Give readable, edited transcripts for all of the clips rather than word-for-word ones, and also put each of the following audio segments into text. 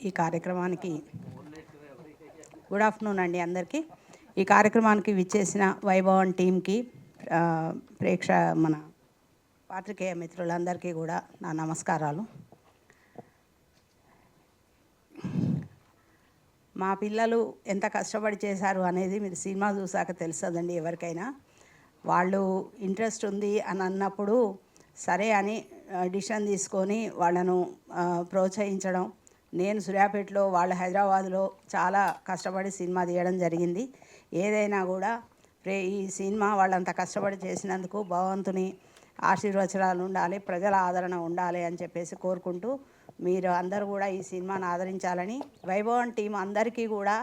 ఈ కార్యక్రమానికి good afternoon అండి అందరికీ. ఈ కార్యక్రమానికి విచ్చేసిన వైభవన్ టీంకి, మన పాత్రికేయ మిత్రులందరికీ కూడా నా నమస్కారాలు. మా పిల్లలు ఎంత కష్టపడి చేశారు అనేది మీరు సినిమా చూసాక తెలుస్తుందండి ఎవరికైనా. వాళ్ళు ఇంట్రెస్ట్ ఉంది అని అన్నప్పుడు సరే అని డిసిషన్ తీసుకొని వాళ్ళను ప్రోత్సహించడం. నేను సూర్యాపేటలో, వాళ్ళు హైదరాబాద్లో చాలా కష్టపడి సినిమా తీయడం జరిగింది. ఏదైనా కూడా ఈ సినిమా వాళ్ళంత కష్టపడి చేసినందుకు భగవంతుని ఆశీర్వచనాలు ఉండాలి, ప్రజల ఆదరణ ఉండాలి అని చెప్పేసి కోరుకుంటూ, మీరు అందరూ కూడా ఈ సినిమాను ఆదరించాలని వైభవన్ టీం అందరికీ కూడా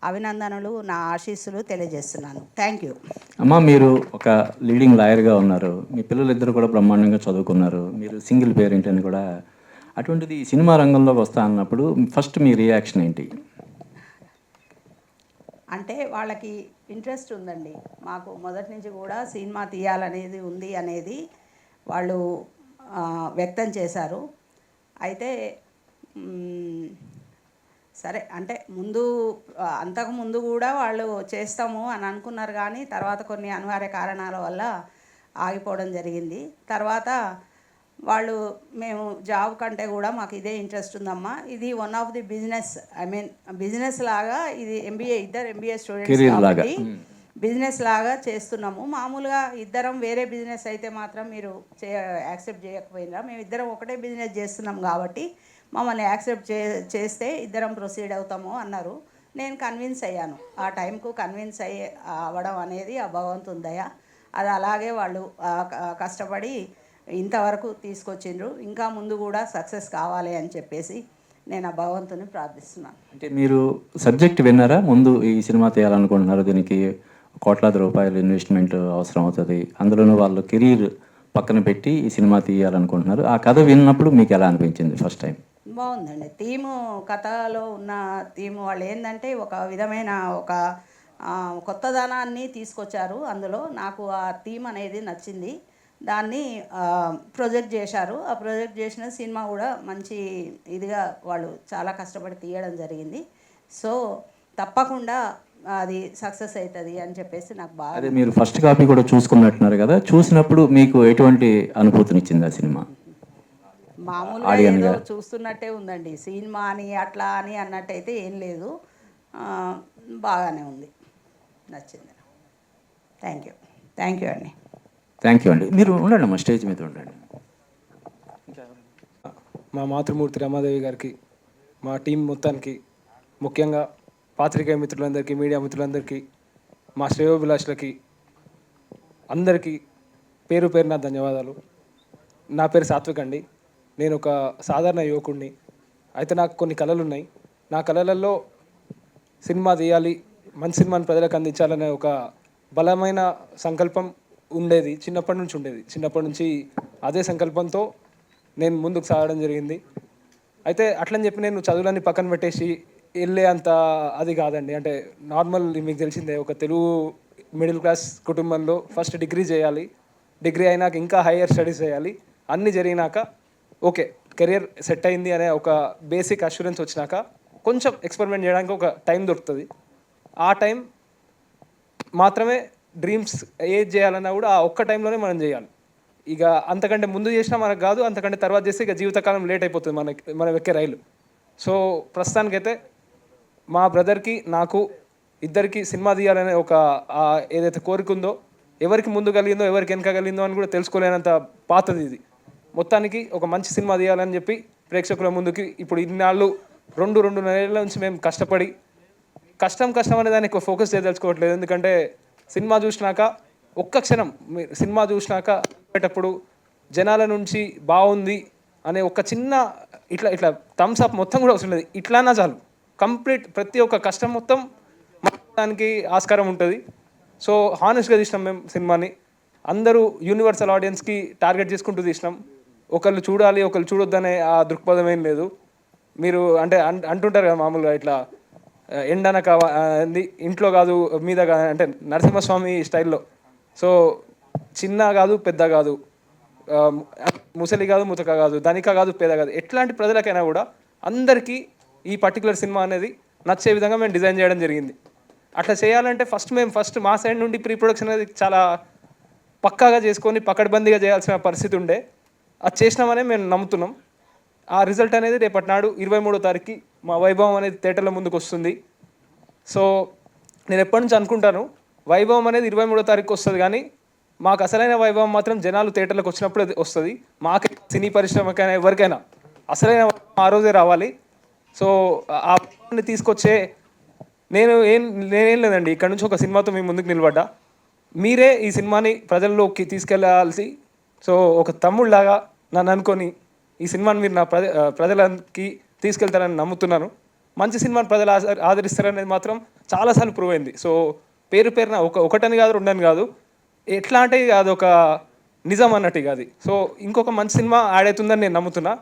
అభినందనలు, నా ఆశీస్సులు తెలియజేస్తున్నాను. Thank you. అమ్మ, మీరు ఒక లీడింగ్ లాయర్గా ఉన్నారు, మీ పిల్లలిద్దరు కూడా బ్రహ్మాండంగా చదువుకున్నారు, మీరు సింగిల్ పేరెంట్ అని కూడా. అటువంటిది ఈ సినిమా రంగంలోకి వస్తా అన్నప్పుడు ఫస్ట్ మీ రియాక్షన్ ఏంటి? అంటే వాళ్ళకి ఇంట్రెస్ట్ ఉందండి. మాకు మొదటి నుంచి కూడా సినిమా తీయాలనేది ఉంది అనేది వాళ్ళు వ్యక్తం చేశారు. అయితే సరే అంటే అంతకుముందు కూడా వాళ్ళు చేస్తాము అని అనుకున్నారు, కానీ తర్వాత కొన్ని అనివార్య కారణాల వల్ల ఆగిపోవడం జరిగింది. తర్వాత వాళ్ళు మేము జాబ్ కంటే కూడా మాకు ఇదే ఇంట్రెస్ట్ ఉందమ్మా, ఇది one of the business, business లాగా ఇది ఇద్దరు ఎంబీఏ స్టూడెంట్స్ కాబట్టి బిజినెస్ లాగా చేస్తున్నాము. మామూలుగా ఇద్దరం వేరే బిజినెస్ అయితే మాత్రం మీరు యాక్సెప్ట్ చేయకపోయినా, మేము ఇద్దరం ఒకటే బిజినెస్ చేస్తున్నాం కాబట్టి మమ్మల్ని యాక్సెప్ట్ చేస్తే ఇద్దరం ప్రొసీడ్ అవుతాము అన్నారు. నేను కన్విన్స్ అయ్యాను. ఆ టైంకు కన్విన్స్ అవ్వడం అనేది ఆ భగవంతుని దయ. అది అలాగే వాళ్ళు కష్టపడి ఇంతవరకు తీసుకొచ్చిండ్రు. ఇంకా ముందు కూడా సక్సెస్ కావాలి అని చెప్పేసి నేను ఆ భగవంతుని ప్రార్థిస్తున్నాను. అంటే మీరు సబ్జెక్ట్ విన్నారా? ముందు ఈ సినిమా తీయాలనుకుంటున్నారు, దీనికి కోట్లాది రూపాయలు ఇన్వెస్ట్మెంట్ అవసరం అవుతుంది, అందులోనూ వాళ్ళు కెరీర్ పక్కన పెట్టి ఈ సినిమా తీయాలనుకుంటున్నారు. ఆ కథ విన్నప్పుడు మీకు ఎలా అనిపించింది ఫస్ట్ టైం? బాగుందండి. కథలో ఉన్న థీము వాళ్ళు ఏంటంటే ఒక విధమైన ఒక కొత్తదనాన్ని తీసుకొచ్చారు అందులో. నాకు ఆ థీమ్ అనేది నచ్చింది. దాన్ని ప్రొజెక్ట్ చేశారు. ఆ ప్రొజెక్ట్ చేసిన సినిమా కూడా మంచి ఇదిగా వాళ్ళు చాలా కష్టపడి తీయడం జరిగింది. సో తప్పకుండా అది సక్సెస్ అవుతుంది అని చెప్పేసి నాకు బాగా. అదే, మీరు ఫస్ట్ కాపీ కూడా చూసుకున్నట్టున్నారు కదా, చూసినప్పుడు మీకు ఎటువంటి అనుభూతినిచ్చింది ఆ సినిమా? మామూలుగా ఏదో చూస్తున్నట్టే ఉందండి. సినిమా అని అట్లా అని అన్నట్టయితే ఏం లేదు, బాగానే ఉంది, నచ్చింది. Thank you. థ్యాంక్ యూ అండి. థ్యాంక్ యూ అండి. మీరు ఉండండి, మా స్టేజ్ మీద ఉండండి. మా మాతృమూర్తి రమాదేవి గారికి, మా టీం మొత్తానికి, ముఖ్యంగా పాత్రికేయ మిత్రులందరికీ, మీడియా మిత్రులందరికీ, మా శ్రేయోభిలాషులకి అందరికీ పేరు పేరున ధన్యవాదాలు. నా పేరు సాత్విక్ అండి. నేను ఒక సాధారణ యువకుడిని. అయితే నాకు కొన్ని కళలు ఉన్నాయి. నా కళలలో సినిమా తీయాలి, మంచి సినిమాని ప్రజలకు అందించాలనే ఒక బలమైన సంకల్పం ఉండేది, చిన్నప్పటి నుంచి ఉండేది. చిన్నప్పటి నుంచి అదే సంకల్పంతో నేను ముందుకు సాగడం జరిగింది. అయితే అట్లని చెప్పి నేను చదువులన్నీ పక్కన పెట్టేసి వెళ్ళే అంత అది కాదండి. అంటే నార్మల్, మీకు తెలిసిందే, ఒక తెలుగు మిడిల్ క్లాస్ కుటుంబంలో ఫస్ట్ డిగ్రీ చేయాలి, డిగ్రీ అయినాక ఇంకా హయ్యర్ స్టడీస్ చేయాలి, అన్నీ జరిగినాక ఓకే కెరియర్ సెట్ అయింది అనే ఒక బేసిక్ అష్యూరెన్స్ వచ్చినాక కొంచెం ఎక్స్పెరిమెంట్ చేయడానికి ఒక టైం దొరుకుతుంది. ఆ టైం మాత్రమే డ్రీమ్స్ ఏది చేయాలన్నా కూడా ఆ ఒక్క టైంలోనే మనం చేయాలి. ఇక అంతకంటే ముందు చేసినా మనకు కాదు, అంతకంటే తర్వాత చేస్తే ఇక జీవితకాలం లేట్ అయిపోతుంది మనం ఎక్కే రైలు. సో ప్రస్తుతానికైతే మా బ్రదర్కి, నాకు ఇద్దరికి సినిమా తీయాలనే ఒక ఏదైతే కోరిక ఉందో, ఎవరికి ముందు కలిగిందో ఎవరికి వెనక కలిగిందో అని కూడా తెలుసుకోలేనంత పాతది ఇది. మొత్తానికి ఒక మంచి సినిమా తీయాలని చెప్పి ప్రేక్షకుల ముందుకి ఇప్పుడు ఇన్నాళ్ళు 2-2.5 నెలల నుంచి మేము కష్టపడి కష్టం అనే దాన్ని ఎక్కువ ఫోకస్ చేయదలుచుకోవట్లేదు. ఎందుకంటే సినిమా చూసినాక ఒక్క క్షణం సినిమా చూసినాక పెట్టేటప్పుడు జనాల నుంచి బాగుంది అనే ఒక చిన్న ఇట్లా థమ్స్ అప్ మొత్తం కూడా అవసరం లేదు, ఇట్లానా చాలు. కంప్లీట్ ప్రతి ఒక్క కష్టం మొత్తం దానికి ఆస్కారం ఉంటుంది. సో హానెస్ట్గా తీసినాం మేము సినిమాని. అందరూ యూనివర్సల్ ఆడియన్స్కి టార్గెట్ చేసుకుంటూ తీసినాం. ఒకళ్ళు చూడాలి ఒకళ్ళు చూడొద్దనే ఆ దృక్పథం ఏం లేదు. మీరు అంటే అంటుంటారు కదా మామూలుగా ఇట్లా ఎండనక ఇంట్లో కాదు మీద కాదు అంటే నరసింహస్వామి స్టైల్లో. సో చిన్న కాదు పెద్ద కాదు, ముసలి కాదు ముతక కాదు, ధనిక కాదు పేద కాదు, ఎట్లాంటి ప్రజలకైనా కూడా అందరికీ ఈ పర్టికులర్ సినిమా అనేది నచ్చే విధంగా మేము డిజైన్ చేయడం జరిగింది. అట్లా చేయాలంటే ఫస్ట్ మా సైడ్ నుండి ప్రీ ప్రొడక్షన్ అనేది చాలా పక్కాగా చేసుకొని పకడ్బందీగా చేయాల్సిన పరిస్థితి ఉండే. అది చేసినామనే మేము నమ్ముతున్నాం. ఆ రిజల్ట్ అనేది రేపటి నాడు 23వ తారీఖుకి మా వైభవం అనేది థియేటర్ల ముందుకు వస్తుంది. సో నేను ఎప్పటి నుంచి అనుకుంటాను వైభవం అనేది 23వ తారీఖు వస్తుంది, కానీ మాకు అసలైన వైభవం మాత్రం జనాలు థియేటర్లకు వచ్చినప్పుడు వస్తుంది. మాకు సినీ పరిశ్రమకైనా ఎవరికైనా అసలైన వైభవం ఆ రోజే రావాలి. సో ఆ వైభవాన్ని తీసుకొచ్చే నేనేం లేదండి, ఇక్కడ నుంచి ఒక సినిమాతో మీ ముందుకు నిలబడ్డా. మీరే ఈ సినిమాని ప్రజల్లోకి తీసుకెళ్ళాల్సి, సో ఒక తమ్ముళ్ళలాగా నన్ను అనుకొని ఈ సినిమాని మీరు నా ప్రజలకి తీసుకెళ్తారని నమ్ముతున్నాను. మంచి సినిమాని ప్రజలు ఆదరిస్తారనేది మాత్రం చాలాసార్లు ప్రూవ్ అయింది. సో పేరున ఒకటని కాదు, రెండని కాదు, ఎట్లా అంటే అదొక నిజం అన్నట్టు కాదు. సో ఇంకొక మంచి సినిమా యాడ్ అవుతుందని నేను నమ్ముతున్నా.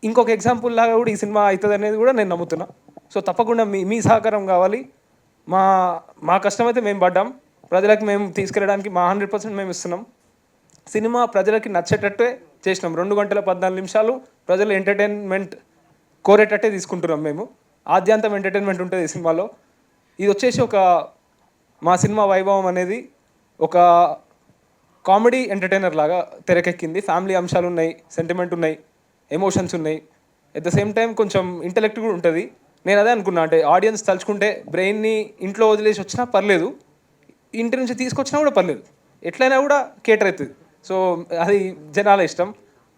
ఇంకొక ఎగ్జాంపుల్ లాగా కూడా ఈ సినిమా అవుతుంది అనేది కూడా నేను నమ్ముతున్నా. సో తప్పకుండా మీ సహకారం కావాలి. మా కష్టం అయితే మేము పడ్డాం, ప్రజలకు మేము తీసుకెళ్ళడానికి మా 100% మేము ఇస్తున్నాం. సినిమా ప్రజలకి నచ్చేటట్టే చేసినాం. 2 గంటల 14 నిమిషాలు ప్రజలు ఎంటర్టైన్మెంట్ కోరేటట్టే తీసుకుంటున్నాం మేము. ఆద్యంతం ఎంటర్టైన్మెంట్ ఉంటుంది ఈ సినిమాలో. ఇది వచ్చేసి మా సినిమా వైభవం అనేది ఒక కామెడీ ఎంటర్టైనర్ లాగా తెరకెక్కింది. ఫ్యామిలీ అంశాలు ఉన్నాయి, సెంటిమెంట్ ఉన్నాయి, ఎమోషన్స్ ఉన్నాయి. ఎట్ ద సేమ్ టైం కొంచెం ఇంటెలెక్ట్ కూడా ఉంటుంది. నేను అదే అనుకున్నా, అంటే ఆడియన్స్ తలుచుకుంటే బ్రెయిన్ని ఇంట్లో వదిలేసి వచ్చినా పర్లేదు, ఇంటి నుంచి తీసుకొచ్చినా కూడా పర్లేదు, ఎట్లయినా కూడా కేటర్ అవుతుంది. సో అది జనాల ఇష్టం.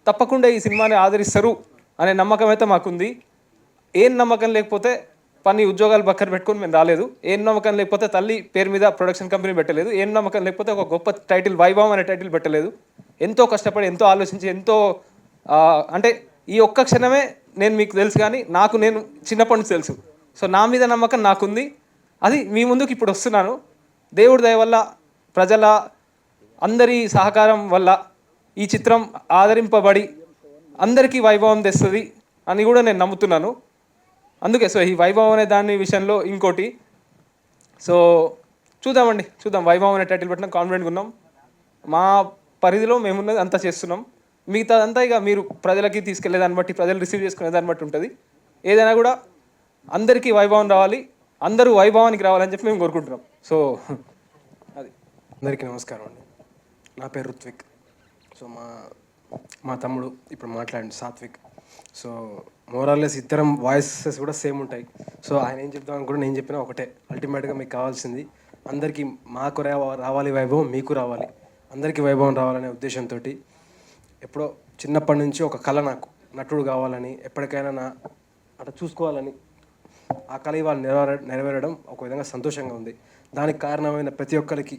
తప్పకుండా ఈ సినిమాని ఆదరిస్తారు అనే నమ్మకం అయితే మాకుంది. ఏం నమ్మకం లేకపోతే పని ఉద్యోగాలు పక్కన పెట్టుకొని మేము రాలేదు. ఏం నమ్మకం లేకపోతే తల్లి పేరు మీద ప్రొడక్షన్ కంపెనీ పెట్టలేదు. ఏం నమ్మకం లేకపోతే ఒక గొప్ప టైటిల్ వైభవం అనే టైటిల్ పెట్టలేదు. ఎంతో కష్టపడి, ఎంతో ఆలోచించి, ఎంతో అంటే ఈ ఒక్క క్షణమే నేను మీకు తెలుసు, కానీ నేను చిన్నప్పటి నుంచి తెలుసు. సో నా మీద నమ్మకం నాకుంది. అది మీ ముందుకు ఇప్పుడు వస్తున్నాను. దేవుడి దయ వల్ల, ప్రజల అందరి సహకారం వల్ల ఈ చిత్రం ఆదరింపబడి అందరికీ వైభవం తెస్తుంది అని కూడా నేను నమ్ముతున్నాను. అందుకే సో ఈ వైభవం అనే దాని విషయంలో ఇంకోటి, సో చూద్దాం వైభవం అనే టైటిల్ పెట్టినా కాన్ఫిడెంట్గా ఉన్నాం. మా పరిధిలో మేమున్నది అంతా చేస్తున్నాం. మిగతాదంతా ఇక మీరు ప్రజలకి తీసుకెళ్లే దాన్ని బట్టి, ప్రజలు రిసీవ్ చేసుకునే దాన్ని బట్టి ఉంటుంది. ఏదైనా కూడా అందరికీ వైభవం రావాలి, అందరూ వైభవానికి రావాలని చెప్పి మేము కోరుకుంటున్నాం. సో అది. అందరికీ నమస్కారం అండి. నా పేరు రుత్విక్. సో మా తమ్ముడు ఇప్పుడు మాట్లాడండి సాత్విక్. సో మోరాల్లెస్ ఇద్దరం వాయిసెస్ కూడా సేమ్ ఉంటాయి. సో ఆయన ఏం చెప్తామని కూడా నేను చెప్పినా ఒకటే. అల్టిమేట్గా మీకు కావాల్సింది అందరికీ మాకు రావాలి వైభవం, మీకు రావాలి, అందరికీ వైభవం రావాలనే ఉద్దేశంతో ఎప్పుడో చిన్నప్పటి నుంచి ఒక కళ, నాకు నటుడు కావాలని, ఎప్పటికైనా అట్లా చూసుకోవాలని, ఆ కళ ఇవాళ నెరవేరడం ఒక విధంగా సంతోషంగా ఉంది. దానికి కారణమైన ప్రతి ఒక్కరికి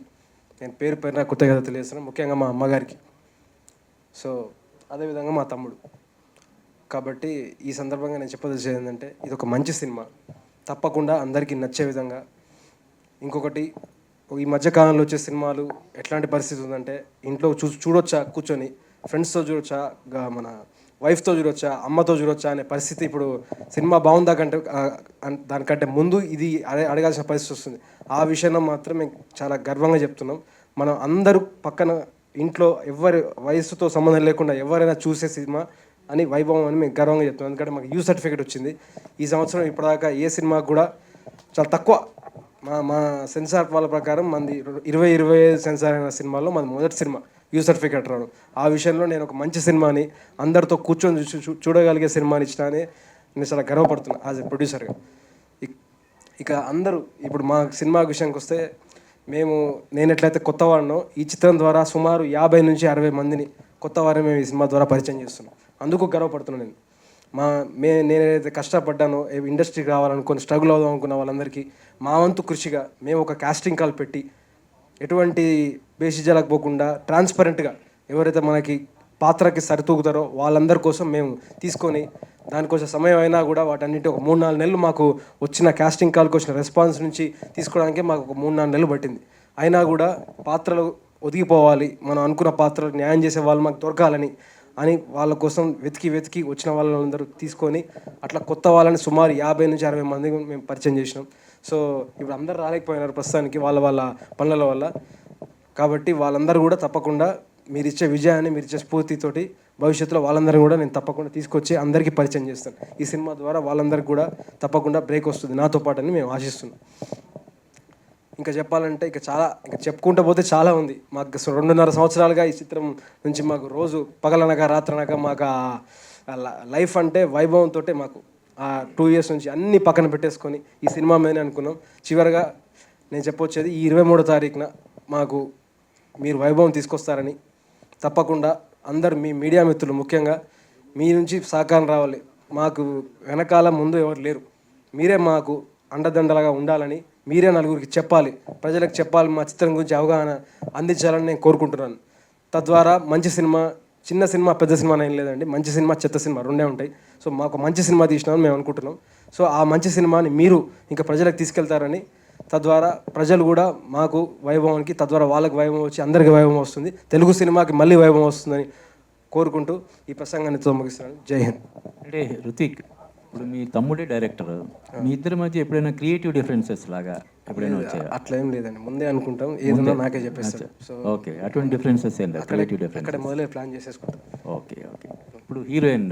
నేను పేరున కృతజ్ఞత తెలియజేస్తున్నాను, ముఖ్యంగా మా అమ్మగారికి. సో అదేవిధంగా మా తమ్ముడు. కాబట్టి ఈ సందర్భంగా నేను చెప్పదలిచేది ఏంటంటే, ఇది ఒక మంచి సినిమా, తప్పకుండా అందరికీ నచ్చే విధంగా. ఇంకొకటి, ఈ మధ్యకాలంలో వచ్చే సినిమాలు ఎట్లాంటి పరిస్థితి ఉందంటే, ఇంట్లో చూడొచ్చా కూర్చొని, ఫ్రెండ్స్తో చూడొచ్చా, మన వైఫ్తో చూడొచ్చా, అమ్మతో చూడొచ్చా అనే పరిస్థితి ఇప్పుడు సినిమా బాగుందా కంటే దానికంటే ముందు ఇది అడగాల్సిన పరిస్థితి వస్తుంది. ఆ విషయంలో మాత్రం మేము చాలా గర్వంగా చెప్తున్నాం. మనం అందరూ పక్కన ఇంట్లో ఎవరి వయసుతో సంబంధం లేకుండా ఎవరైనా చూసే సినిమా అని వైభవం అని మేము గర్వంగా చెప్తున్నాం. ఎందుకంటే మాకు యూ సర్టిఫికేట్ వచ్చింది. ఈ సంవత్సరం ఇప్పటిదాకా ఏ సినిమా కూడా చాలా తక్కువ, మా సెన్సార్ వాళ్ళ ప్రకారం మంది 25 సెన్సార్ అయిన సినిమాల్లో మన మొదటి సినిమా యూ సర్టిఫికేట్ రావడం. ఆ విషయంలో నేను ఒక మంచి సినిమాని అందరితో కూర్చొని చూడగలిగే సినిమాని ఇచ్చినా అని నేను చాలా గర్వపడుతున్నాను యాజ్ ఎ ప్రొడ్యూసర్గా. ఇక అందరూ ఇప్పుడు మా సినిమా విషయానికి వస్తే, నేను ఎట్లయితే కొత్త వాడినో, ఈ చిత్రం ద్వారా సుమారు 50 నుంచి 60 మందిని కొత్త వారిని మేము ఈ సినిమా ద్వారా పరిచయం చేస్తున్నాం. అందుకు గర్వపడుతున్నాను నేను. నేనైతే కష్టపడ్డానో, ఇండస్ట్రీకి రావాలనుకొని స్ట్రగుల్ అవుదాం అనుకున్న వాళ్ళందరికీ మా వంతు కృషిగా మేము ఒక కాస్టింగ్ కాల్ పెట్టి, ఎటువంటి బేసిజాలకు పోకుండా ట్రాన్స్పరెంట్గా ఎవరైతే మనకి పాత్రకి సరితూగుతారో వాళ్ళందరి కోసం మేము తీసుకొని, దానికోసం సమయం అయినా కూడా వాటన్నిటి ఒక 3-4 నెలలు మాకు వచ్చిన కాస్టింగ్ కాల్కి వచ్చిన రెస్పాన్స్ నుంచి తీసుకోవడానికి మాకు ఒక 3-4 నెలలు పట్టింది. అయినా కూడా పాత్రలు ఒదిగిపోవాలి, మనం అనుకున్న పాత్రలకు న్యాయం చేసే వాళ్ళు మాకు దొరకాలని వాళ్ళ కోసం వెతికి వచ్చిన వాళ్ళందరూ తీసుకొని, అట్లా కొత్త వాళ్ళని సుమారు 50 నుంచి 60 మందికి మేము పరిచయం చేసినాం. సో ఇప్పుడు అందరూ రాలేకపోయినారు ప్రస్తుతానికి వాళ్ళ పనుల వల్ల. కాబట్టి వాళ్ళందరూ కూడా తప్పకుండా మీరు ఇచ్చే విజయాన్ని, మీరు ఇచ్చే స్ఫూర్తితోటి భవిష్యత్తులో వాళ్ళందరినీ కూడా నేను తప్పకుండా తీసుకొచ్చి అందరికీ పరిచయం చేస్తాను. ఈ సినిమా ద్వారా వాళ్ళందరికీ కూడా తప్పకుండా బ్రేక్ వస్తుంది నాతో పాటు అని మేము ఆశిస్తున్నాం. ఇంకా చెప్పాలంటే ఇంకా చెప్పుకుంటూ పోతే చాలా ఉంది. మాకు 2.5 సంవత్సరాలుగా ఈ చిత్రం నుంచి మాకు రోజు పగలనగా రాత్రనగా మాకు లైఫ్ అంటే వైభవంతో మాకు 2 years నుంచి అన్నీ పక్కన పెట్టేసుకొని ఈ సినిమా మీదనే అనుకున్నాం. చివరిగా నేను చెప్పొచ్చేది ఈ 23వ తారీఖున మాకు మీరు వైభవం తీసుకొస్తారని, తప్పకుండా అందరు మీ మీడియా మిత్రులు ముఖ్యంగా మీ నుంచి సహకారం రావాలి. మాకు వెనకాల ముందు ఎవరు లేరు, మీరే మాకు అండదండలుగా ఉండాలని, మీరే నలుగురికి చెప్పాలి, ప్రజలకు చెప్పాలి, మా చిత్రం గురించి అవగాహన అందించాలని నేను కోరుకుంటున్నాను. తద్వారా మంచి సినిమా, చిన్న సినిమా పెద్ద సినిమా ఏం లేదండి, మంచి సినిమా చెత్త సినిమా రెండే ఉంటాయి. సో మాకు మంచి సినిమా తీసినామని మేము అనుకుంటున్నాం. సో ఆ మంచి సినిమాని మీరు ఇంకా ప్రజలకు తీసుకెళ్తారని, తద్వారా ప్రజలు కూడా మాకు వైభవానికి, తద్వారా వాళ్ళకి వైభవం వచ్చి అందరికీ వైభవం వస్తుంది, తెలుగు సినిమాకి మళ్ళీ వైభవం వస్తుందని కోరుకుంటూ ఈ ప్రసంగాన్ని ముగిస్తున్నాను. జై హింద్. అంటే రుతిక్, ఇప్పుడు మీ తమ్ముడే డైరెక్టర్, మీ ఇద్దరి మధ్య ఎప్పుడైనా క్రియేటివ్ డిఫరెన్సెస్ లాగా ఎప్పుడైనా వచ్చాయా? అట్లా ఏం లేదండి, ముందే అనుకుంటాం, ఏదన్నా నాకే చెప్పేస్తాను. సో ఓకే, అటువంటి డిఫరెన్సెస్ ఏం లేదు, క్రియేటివ్ డిఫరెన్స్ అక్కడ మొదలే ప్లాన్ చేసేసుకుంటాం. Okay okay. ఇప్పుడు హీరోయిన్